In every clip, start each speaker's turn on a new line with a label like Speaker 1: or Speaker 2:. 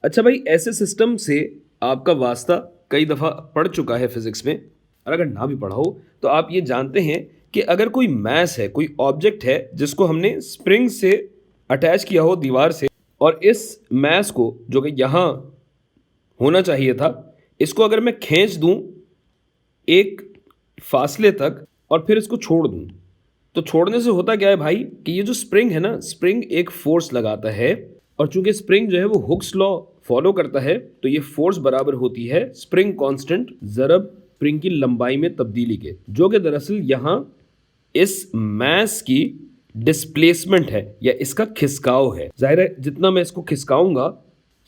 Speaker 1: अच्छा भाई, ऐसे सिस्टम से आपका वास्ता कई दफ़ा पढ़ चुका है फिजिक्स में, और अगर ना भी पढ़ा हो तो आप ये जानते हैं कि अगर कोई मैस है, कोई ऑब्जेक्ट है जिसको हमने स्प्रिंग से अटैच किया हो दीवार से, और इस मैस को जो कि यहाँ होना चाहिए था, इसको अगर मैं खींच दूँ एक फासले तक और फिर इसको छोड़ दूँ, तो छोड़ने से होता क्या है भाई कि ये जो स्प्रिंग है ना, स्प्रिंग एक फोर्स लगाता है, और चूंकि स्प्रिंग जो है वो हुक्स लॉ फॉलो करता है, तो ये फोर्स बराबर होती है स्प्रिंग कांस्टेंट ज़रब स्प्रिंग की लंबाई में तब्दीली के, जो कि दरअसल यहाँ इस मैस की डिस्प्लेसमेंट है या इसका खिसकाव है। जाहिर है जितना मैं इसको खिसकाऊंगा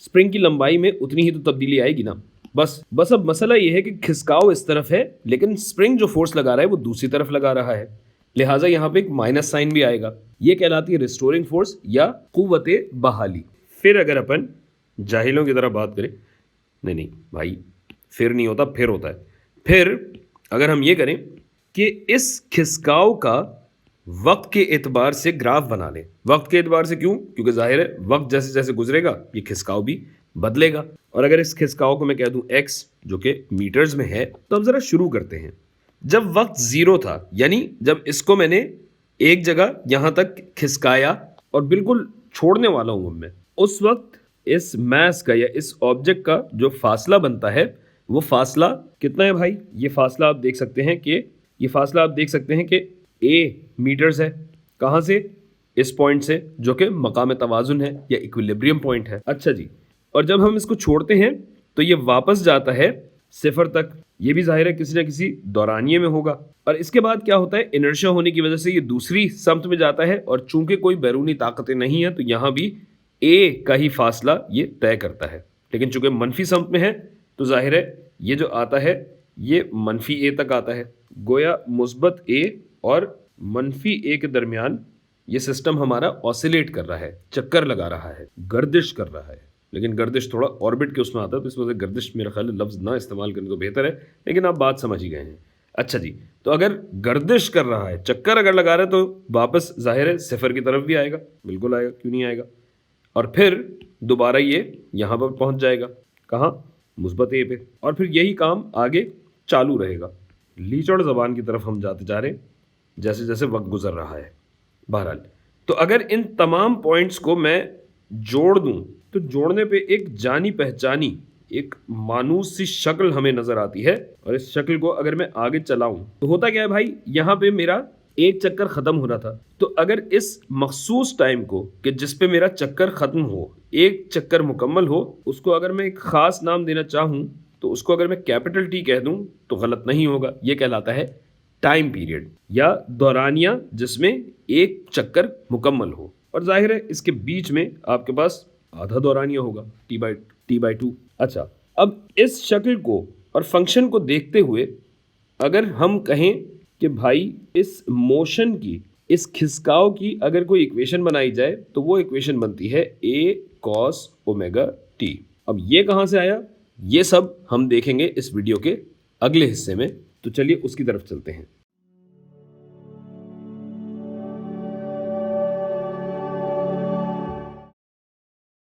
Speaker 1: स्प्रिंग की लंबाई में उतनी ही तो तब्दीली आएगी ना। बस अब मसला ये है कि खिसकाव इस तरफ है, लेकिन स्प्रिंग जो फोर्स लगा रहा है वो दूसरी तरफ लगा रहा है, लिहाजा यहाँ पे एक माइनस साइन भी आएगा। ये कहलाती है रिस्टोरिंग फोर्स या कुव्वते बहाली। फिर अगर अपन जाहिलों की तरह बात करें, नहीं भाई, फिर नहीं होता, फिर होता है। फिर अगर हम ये करें कि इस खिसकाव का वक्त के एतबार से ग्राफ बना लें। वक्त के एतबार से क्यों? क्योंकि जाहिर है वक्त जैसे जैसे गुजरेगा ये खिसकाव भी बदलेगा। और अगर इस खिसकाव को मैं कह दूं x, जो कि मीटर्स में है, तो अब जरा शुरू करते हैं। जब वक्त जीरो था, यानी जब इसको मैंने एक जगह यहां तक खिसकाया और बिल्कुल छोड़ने वाला हूं मैं, उस वक्त इस मैस का या इस ऑब्जेक्ट का जो फासला बनता है वो फासला कितना है भाई? ये फासला आप देख सकते हैं कि a मीटर्स है। कहां से? इस पॉइंट से, जो कि मकाम तवाजुन है या इक्विलिब्रियम पॉइंट है। अच्छा जी, और जब हम इसको छोड़ते हैं तो ये वापस जाता है सिफर तक। ये भी जाहिर है किसी ना किसी दौरानिये में होगा। और इसके बाद क्या होता है, इनर्शिया होने की वजह से ये दूसरी समत में जाता है, और चूंकि कोई बैरूनी ताकतें नहीं है तो यहाँ भी a का ही फासला ये तय करता है। लेकिन चूंकि मनफी समत में है तो जाहिर है ये जो आता है ये मनफी a तक आता है। गोया मुस्बत a और मनफी a के दरमियान ये सिस्टम हमारा ऑसिलेट कर रहा है, चक्कर लगा रहा है, गर्दिश कर रहा है। लेकिन गर्दिश थोड़ा ऑर्बिट के उसमें आता है, तो इस वजह से गर्दिश मेरा ख्याल है लफ्ज़ ना इस्तेमाल करने तो बेहतर है, लेकिन आप बात समझ ही गए हैं। अच्छा जी, तो अगर गर्दिश कर रहा है, चक्कर अगर लगा रहा है, तो वापस जाहिर है सिफर की तरफ भी आएगा, बिल्कुल आएगा, क्यों नहीं आएगा। और फिर दोबारा ये यहाँ पर पहुँच जाएगा, कहाँ? मुस्बत ए पे। और फिर यही काम आगे चालू रहेगा। लीचड़ ज़बान की तरफ हम जाते जा रहे हैं जैसे जैसे वक्त गुजर रहा है। बहरहाल, तो अगर इन तमाम पॉइंट्स को मैं जोड़ दूं तो जोड़ने पे एक जानी पहचानी एक मानूस सी शक्ल हमें नजर आती है। और इस शक्ल को अगर मैं आगे चलाऊं तो होता क्या है भाई, यहाँ पे मेरा एक चक्कर खत्म हो रहा था, तो अगर इस मखसूस टाइम को कि जिस पे मेरा चक्कर खत्म हो, एक चक्कर मुकम्मल हो, उसको अगर मैं एक खास नाम देना चाहूं तो उसको अगर मैं कैपिटल T कह दूं तो गलत नहीं होगा। ये कहलाता है टाइम पीरियड या दौरानिया, जिसमें एक चक्कर मुकम्मल हो। और जाहिर है इसके बीच में आपके पास आधा दौरानिया होगा, t/2। अच्छा, अब इस शक्ल को और फंक्शन को देखते हुए अगर हम कहें कि भाई इस मोशन की, इस खिसकाव की अगर कोई इक्वेशन बनाई जाए तो वो इक्वेशन बनती है a cos ओमेगा t। अब ये कहाँ से आया, ये सब हम देखेंगे इस वीडियो के अगले हिस्से में, तो चलिए उसकी तरफ चलते हैं।